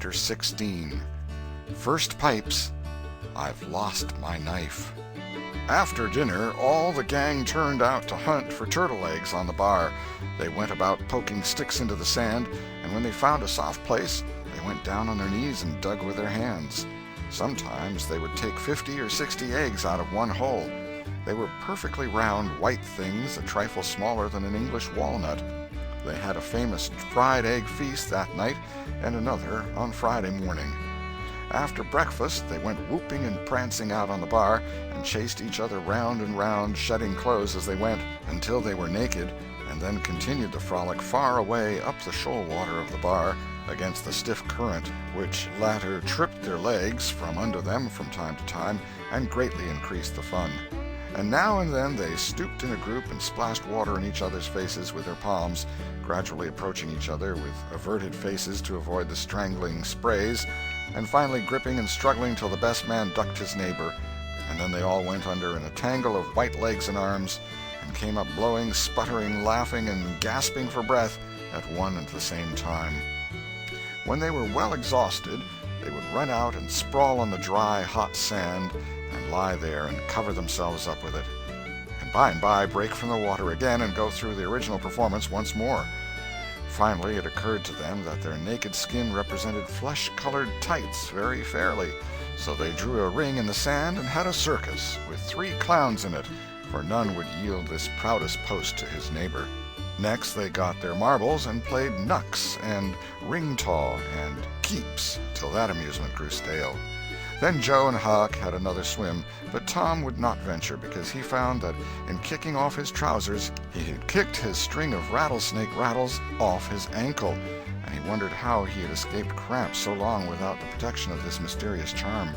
Chapter 16. First Pipes. I've Lost My Knife. After dinner, all the gang turned out to hunt for turtle eggs on the bar. They went about poking sticks into the sand, and when they found a soft place, they went down on their knees and dug with their hands. Sometimes they would take 50 or 60 eggs out of one hole. They were perfectly round, white things, a trifle smaller than an English walnut. They had a famous fried egg feast that night, and another on Friday morning. After breakfast, they went whooping and prancing out on the bar, and chased each other round and round, shedding clothes as they went, until they were naked, and then continued the frolic far away up the shoal water of the bar, against the stiff current, which latter tripped their legs from under them from time to time, and greatly increased the fun. And now and then they stooped in a group and splashed water in each other's faces with their palms, gradually approaching each other with averted faces to avoid the strangling sprays, and finally gripping and struggling till the best man ducked his neighbor, and then they all went under in a tangle of white legs and arms, and came up blowing, sputtering, laughing, and gasping for breath at one and the same time. When they were well exhausted, they would run out and sprawl on the dry, hot sand, and lie there and cover themselves up with it, and by break from the water again and go through the original performance once more. Finally it occurred to them that their naked skin represented flesh-colored tights very fairly, so they drew a ring in the sand and had a circus, with 3 clowns in it, for none would yield this proudest post to his neighbor. Next they got their marbles and played knucks and ring-taw and keeps, till that amusement grew stale. Then Joe and Huck had another swim, but Tom would not venture, because he found that in kicking off his trousers he had kicked his string of rattlesnake rattles off his ankle, and he wondered how he had escaped cramps so long without the protection of this mysterious charm.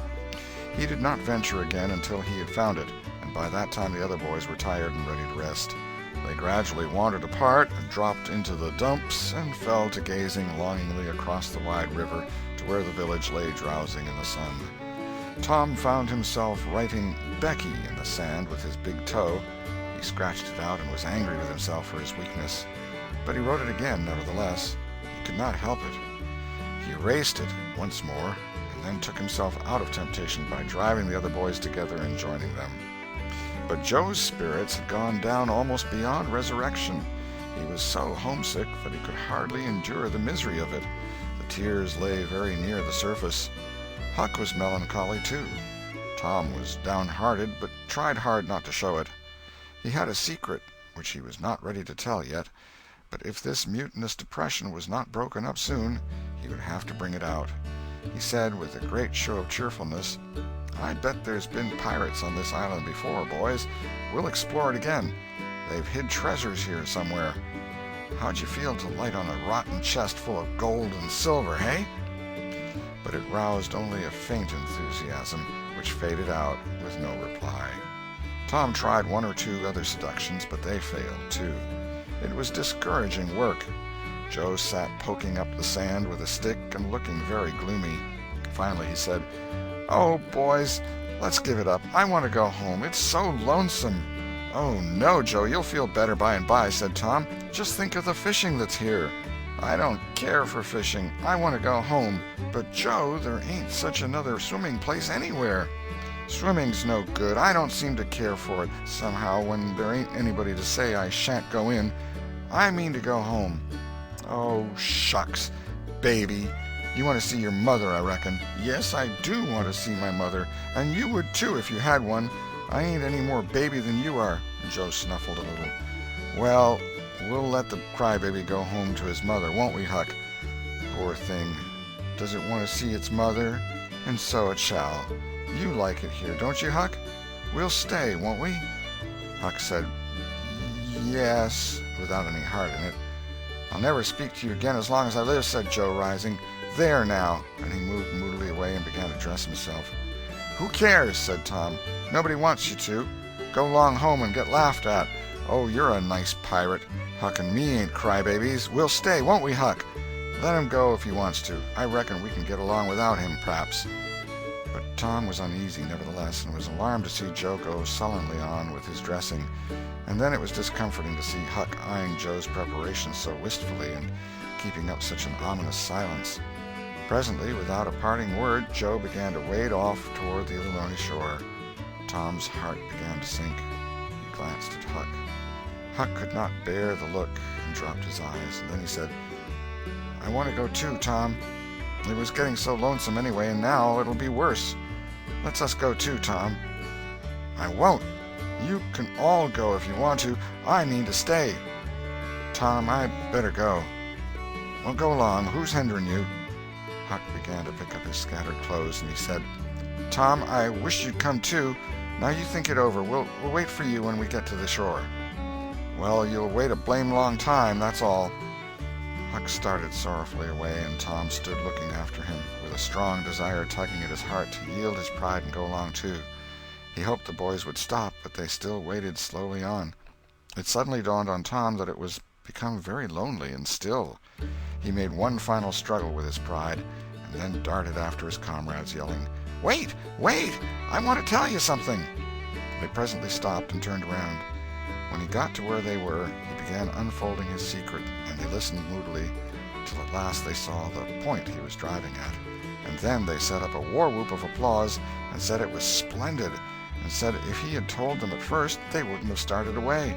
He did not venture again until he had found it, and by that time the other boys were tired and ready to rest. They gradually wandered apart and dropped into the dumps and fell to gazing longingly across the wide river to where the village lay drowsing in the sun. Tom found himself writing Becky in the sand with his big toe. He scratched it out and was angry with himself for his weakness. But he wrote it again, nevertheless. He could not help it. He erased it once more, and then took himself out of temptation by driving the other boys together and joining them. But Joe's spirits had gone down almost beyond resurrection. He was so homesick that he could hardly endure the misery of it. The tears lay very near the surface. Huck was melancholy, too. Tom was downhearted, but tried hard not to show it. He had a secret, which he was not ready to tell yet, but if this mutinous depression was not broken up soon, he would have to bring it out. He said, with a great show of cheerfulness, "I bet there's been pirates on this island before, boys. We'll explore it again. They've hid treasures here somewhere. How'd you feel to light on a rotten chest full of gold and silver, hey?" But it roused only a faint enthusiasm, which faded out with no reply. Tom tried 1 or 2 other seductions, but they failed, too. It was discouraging work. Joe sat poking up the sand with a stick and looking very gloomy. Finally he said, "Oh, boys, let's give it up. I want to go home. It's so lonesome." "Oh, no, Joe, you'll feel better by and by," said Tom. "Just think of the fishing that's here." "I don't care for fishing. I want to go home." "But, Joe, there ain't such another swimming place anywhere." "Swimming's no good. I don't seem to care for it, somehow, when there ain't anybody to say I shan't go in. I mean to go home." "Oh, shucks. Baby, you want to see your mother, I reckon." "Yes, I do want to see my mother, and you would, too, if you had one. I ain't any more baby than you are." Joe snuffled a little. "Well, we'll let the crybaby go home to his mother, won't we, Huck? Poor thing. Does it want to see its mother? And so it shall. You like it here, don't you, Huck? We'll stay, won't we?" Huck said, "Yes," without any heart in it. "I'll never speak to you again as long as I live," said Joe, rising. "There, now," and he moved moodily away and began to dress himself. "Who cares?" said Tom. "Nobody wants you to. Go along home and get laughed at. Oh, you're a nice pirate. Huck and me ain't crybabies. We'll stay, won't we, Huck? Let him go if he wants to. I reckon we can get along without him, p'raps." But Tom was uneasy, nevertheless, and was alarmed to see Joe go sullenly on with his dressing. And then it was discomforting to see Huck eyeing Joe's preparations so wistfully and keeping up such an ominous silence. Presently, without a parting word, Joe began to wade off toward the Illinois shore. Tom's heart began to sink. He glanced at Huck. Huck could not bear the look and dropped his eyes, and then he said, "I want to go too, Tom. It was getting so lonesome anyway, and now it'll be worse. Let's us go too, Tom." "I won't. You can all go if you want to. I mean to stay." "Tom, I better go." "Well, go along. Who's hindering you?" Huck began to pick up his scattered clothes, and he said, "Tom, I wish you'd come too. Now you think it over. We'll wait for you when we get to the shore." "Well, you'll wait a blame long time, that's all." Huck started sorrowfully away, and Tom stood looking after him, with a strong desire tugging at his heart to yield his pride and go along too. He hoped the boys would stop, but they still waded slowly on. It suddenly dawned on Tom that it was become very lonely and still. He made one final struggle with his pride, and then darted after his comrades, yelling, "Wait! Wait! I want to tell you something!" They presently stopped and turned around. When he got to where they were, he began unfolding his secret, and they listened moodily, till at last they saw the point he was driving at. And then they set up a war-whoop of applause, and said it was splendid, and said if he had told them at first, they wouldn't have started away.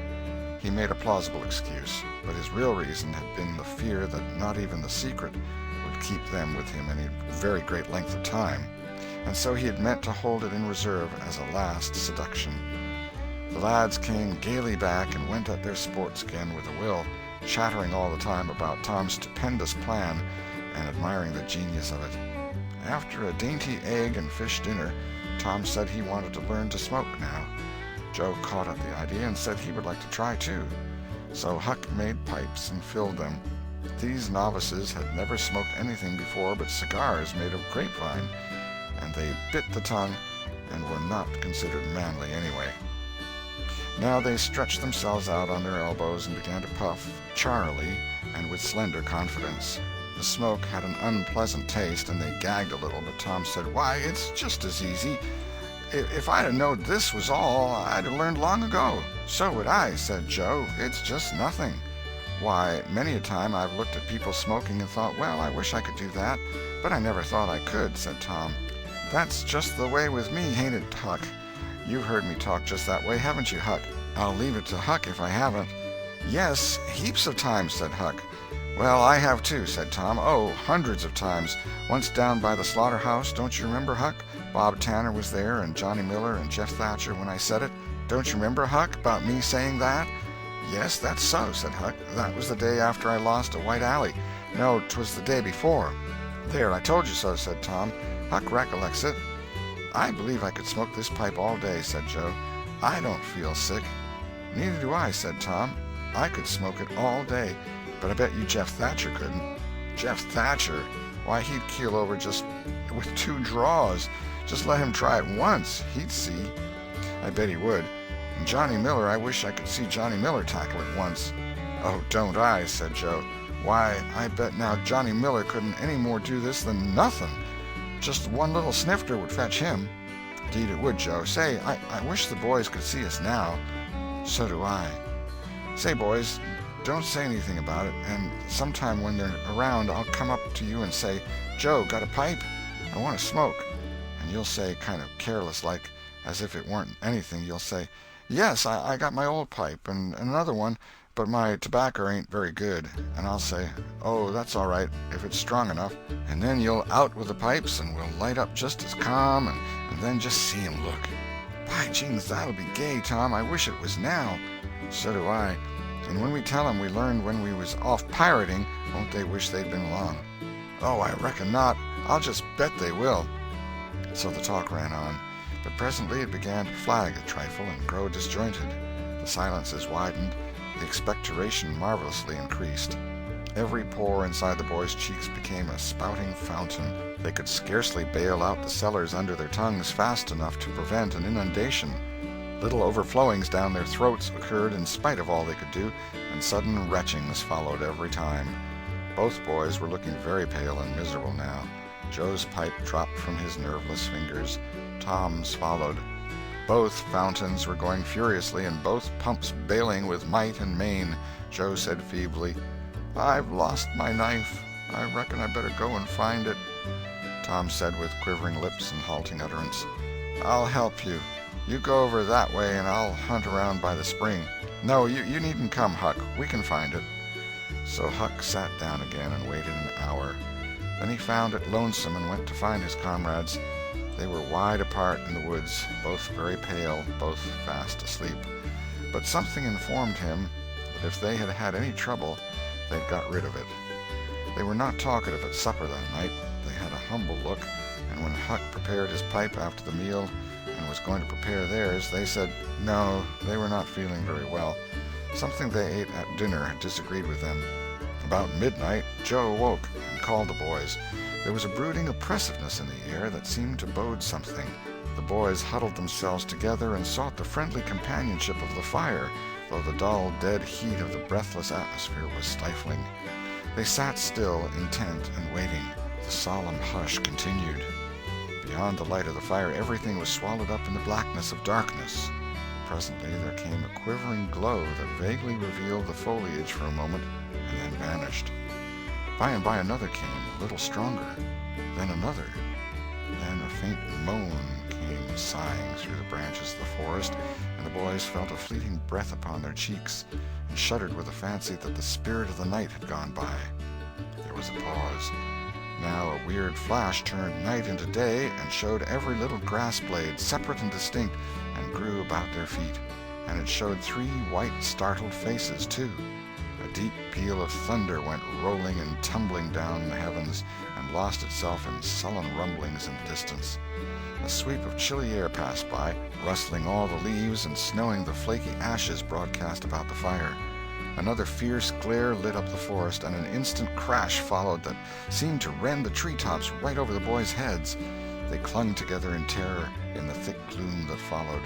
He made a plausible excuse, but his real reason had been the fear that not even the secret would keep them with him any very great length of time, and so he had meant to hold it in reserve as a last seduction. The lads came gaily back and went at their sports again with a will, chattering all the time about Tom's stupendous plan and admiring the genius of it. After a dainty egg and fish dinner, Tom said he wanted to learn to smoke now. Joe caught at the idea and said he would like to try too. So Huck made pipes and filled them. These novices had never smoked anything before but cigars made of grapevine, and they bit the tongue and were not considered manly anyway. Now they stretched themselves out on their elbows and began to puff, charily and with slender confidence. The smoke had an unpleasant taste, and they gagged a little, but Tom said, "Why, it's just as easy. If I'd have known this was all, I'd have learned long ago." "So would I," said Joe. "It's just nothing." "Why, many a time I've looked at people smoking and thought, well, I wish I could do that, but I never thought I could," said Tom. "That's just the way with me, ain't it, Huck? You've heard me talk just that way, haven't you, Huck?" "I'll leave it to Huck if I haven't." "Yes, heaps of times," said Huck. "Well, I have too," said Tom. "Oh, hundreds of times. Once down by the slaughterhouse, don't you remember, Huck? Bob Tanner was there, and Johnny Miller and Jeff Thatcher when I said it. Don't you remember, Huck, about me saying that?" "Yes, that's so," said Huck. "That was the day after I lost a White Alley. No, 'twas the day before." "There, I told you so," said Tom. "Huck recollects it." "I believe I could smoke this pipe all day," said Joe. "I don't feel sick." "Neither do I," said Tom. "I could smoke it all day, but I bet you Jeff Thatcher couldn't." "Jeff Thatcher? Why, he'd keel over just with 2 draws. Just let him try it once. He'd see." "I bet he would. And Johnny Miller, I wish I could see Johnny Miller tackle it once." "Oh, don't I," said Joe. "Why, I bet now Johnny Miller couldn't any more do this than nothing. Just one little snifter would fetch him." "'Deed it would, Joe. Say, I wish the boys could see us now." "So do I. Say, boys, don't say anything about it, and sometime when they're around I'll come up to you and say, 'Joe, got a pipe? I want to smoke.' And you'll say, kind of careless-like, as if it weren't anything, you'll say, 'Yes, I got my old pipe, and another one, but my tobacco ain't very good.' And I'll say, 'Oh, that's all right, if it's strong enough.' And then you'll out with the pipes, and we'll light up just as calm, and then just see 'em look. By jings, that'll be gay, Tom. I wish it was now." "So do I. And when we tell 'em we learned when we was off pirating, won't they wish they'd been along?" "Oh, I reckon not. I'll just bet they will." So the talk ran on, but presently it began to flag a trifle and grow disjointed. The silences widened, the expectoration marvelously increased. Every pore inside the boys' cheeks became a spouting fountain. They could scarcely bail out the cellars under their tongues fast enough to prevent an inundation. Little overflowings down their throats occurred in spite of all they could do, and sudden retchings followed every time. Both boys were looking very pale and miserable now. Joe's pipe dropped from his nerveless fingers. Tom's followed. Both fountains were going furiously, and both pumps bailing with might and main. Joe said feebly, "I've lost my knife. I reckon I better go and find it." Tom said with quivering lips and halting utterance. "I'll help you. You go over that way and I'll hunt around by the spring. No, you needn't come, Huck. We can find it." So Huck sat down again and waited an hour. Then he found it lonesome and went to find his comrades. They were wide apart in the woods, both very pale, both fast asleep. But something informed him that if they had had any trouble, they'd got rid of it. They were not talkative at supper that night. They had a humble look, and when Huck prepared his pipe after the meal and was going to prepare theirs, they said no, they were not feeling very well. Something they ate at dinner had disagreed with them. About midnight, Joe awoke and called the boys. There was a brooding oppressiveness in the air that seemed to bode something. The boys huddled themselves together and sought the friendly companionship of the fire, though the dull, dead heat of the breathless atmosphere was stifling. They sat still, intent and waiting. The solemn hush continued. Beyond the light of the fire, everything was swallowed up in the blackness of darkness. Presently there came a quivering glow that vaguely revealed the foliage for a moment and then vanished. By and by another came, a little stronger, then another. Then a faint moan came sighing through the branches of the forest, and the boys felt a fleeting breath upon their cheeks and shuddered with the fancy that the spirit of the night had gone by. There was a pause. Now a weird flash turned night into day and showed every little grass blade separate and distinct and grew about their feet, and it showed 3 white startled faces too. A deep peal of thunder went rolling and tumbling down the heavens and lost itself in sullen rumblings in the distance. A sweep of chilly air passed by, rustling all the leaves and snowing the flaky ashes broadcast about the fire. Another fierce glare lit up the forest, and an instant crash followed that seemed to rend the treetops right over the boys' heads. They clung together in terror in the thick gloom that followed.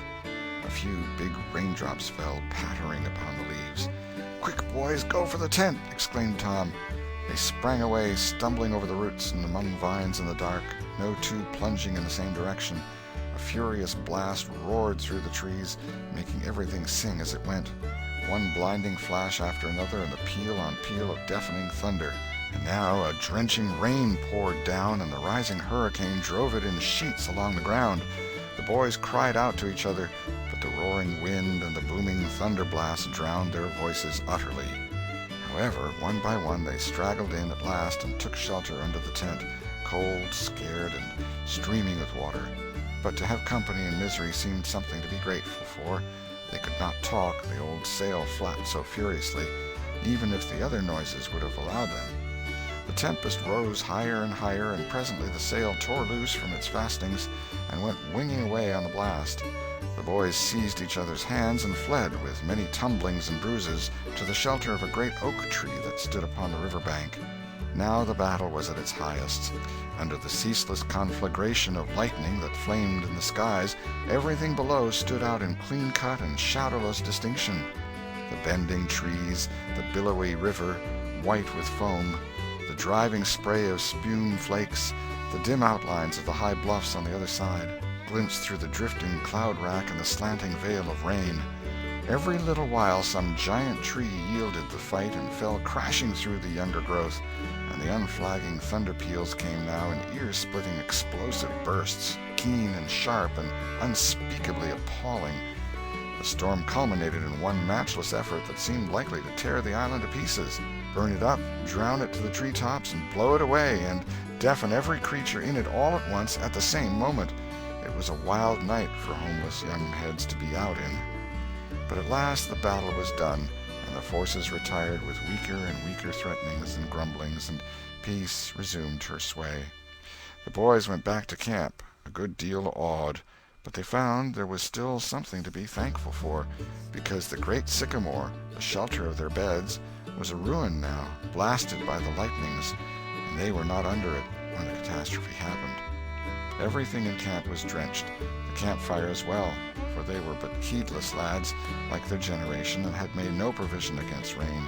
A few big raindrops fell pattering upon the leaves. "Quick, boys, go for the tent!" exclaimed Tom. They sprang away, stumbling over the roots and among vines in the dark, no two plunging in the same direction. A furious blast roared through the trees, making everything sing as it went. One blinding flash after another, and the peal on peal of deafening thunder. And now a drenching rain poured down, and the rising hurricane drove it in sheets along the ground. The boys cried out to each other, but the roaring wind and the booming thunder blasts drowned their voices utterly. However, one by one they straggled in at last and took shelter under the tent, cold, scared, and streaming with water. But to have company in misery seemed something to be grateful for. They could not talk, the old sail flapped so furiously, even if the other noises would have allowed them. The tempest rose higher and higher, and presently the sail tore loose from its fastenings and went winging away on the blast. The boys seized each other's hands and fled, with many tumblings and bruises, to the shelter of a great oak tree that stood upon the river bank. Now the battle was at its highest. Under the ceaseless conflagration of lightning that flamed in the skies, everything below stood out in clean-cut and shadowless distinction. The bending trees, the billowy river, white with foam, the driving spray of spume flakes, the dim outlines of the high bluffs on the other side, glimpsed through the drifting cloud-rack and the slanting veil of rain. Every little while some giant tree yielded the fight and fell crashing through the younger growth, and the unflagging thunder peals came now in ear-splitting explosive bursts, keen and sharp and unspeakably appalling. The storm culminated in one matchless effort that seemed likely to tear the island to pieces, burn it up, drown it to the treetops, and blow it away, and deafen every creature in it all at once at the same moment. It was a wild night for homeless young heads to be out in. But at last the battle was done, and the forces retired with weaker and weaker threatenings and grumblings, and peace resumed her sway. The boys went back to camp, a good deal awed, but they found there was still something to be thankful for, because the great sycamore, the shelter of their beds, was a ruin now, blasted by the lightnings, and they were not under it when the catastrophe happened. Everything in camp was drenched, the campfire as well, for they were but heedless lads, like their generation, and had made no provision against rain.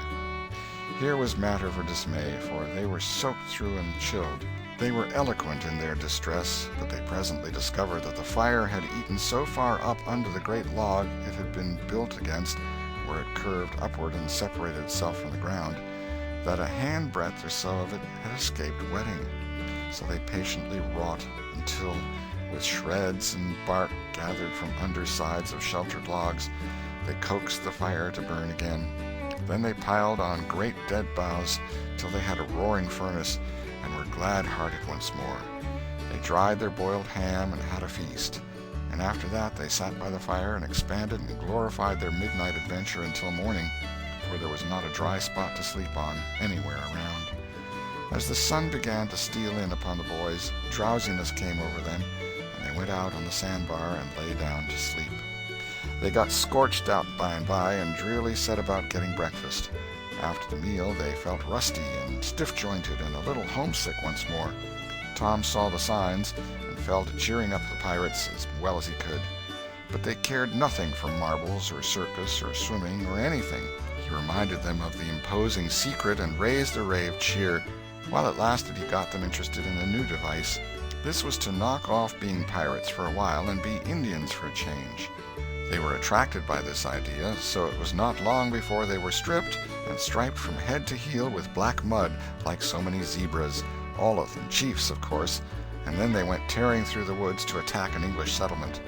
Here was matter for dismay, for they were soaked through and chilled. They were eloquent in their distress, but they presently discovered that the fire had eaten so far up under the great log it had been built against, where it curved upward and separated itself from the ground, that a handbreadth or so of it had escaped wetting. So they patiently wrought until, with shreds and bark gathered from undersides of sheltered logs, they coaxed the fire to burn again. Then they piled on great dead boughs till they had a roaring furnace, and were glad-hearted once more. They dried their boiled ham and had a feast, and after that they sat by the fire and expanded and glorified their midnight adventure until morning, for there was not a dry spot to sleep on anywhere around. As the sun began to steal in upon the boys, drowsiness came over them, and they went out on the sandbar and lay down to sleep. They got scorched out by and by, and drearily set about getting breakfast. After the meal they felt rusty and stiff-jointed and a little homesick once more. Tom saw the signs, and fell to cheering up the pirates as well as he could. But they cared nothing for marbles or circus or swimming or anything. He reminded them of the imposing secret and raised a rave cheer. While it lasted, he got them interested in a new device. This was to knock off being pirates for a while and be Indians for a change. They were attracted by this idea, so it was not long before they were stripped and striped from head to heel with black mud like so many zebras, all of them chiefs, of course, and then they went tearing through the woods to attack an English settlement.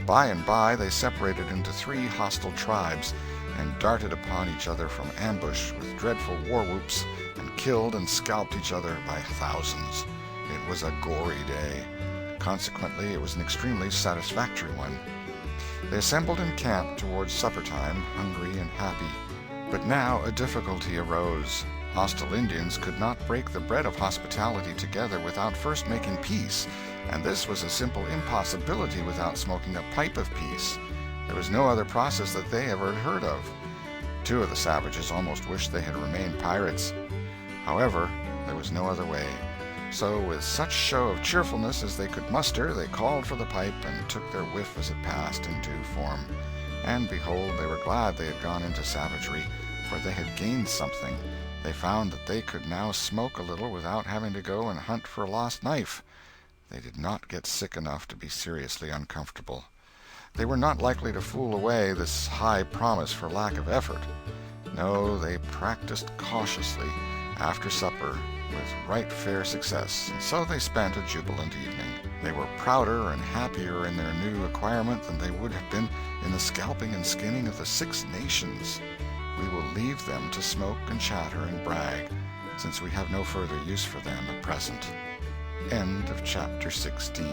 By and by they separated into 3 hostile tribes, and darted upon each other from ambush with dreadful war-whoops, and killed and scalped each other by thousands. It was a gory day. Consequently, it was an extremely satisfactory one. They assembled in camp towards supper-time, hungry and happy. But now a difficulty arose. Hostile Indians could not break the bread of hospitality together without first making peace, and this was a simple impossibility without smoking a pipe of peace. There was no other process that they ever had heard of. 2 of the savages almost wished they had remained pirates. However, there was no other way. So, with such show of cheerfulness as they could muster, they called for the pipe and took their whiff as it passed in due form. And behold, they were glad they had gone into savagery, for they had gained something. They found that they could now smoke a little without having to go and hunt for a lost knife. They did not get sick enough to be seriously uncomfortable. They were not likely to fool away this high promise for lack of effort. No, they practiced cautiously after supper with right fair success, and so they spent a jubilant evening. They were prouder and happier in their new acquirement than they would have been in the scalping and skinning of the 6 nations. We will leave them to smoke and chatter and brag, since we have no further use for them at present. End of chapter 16.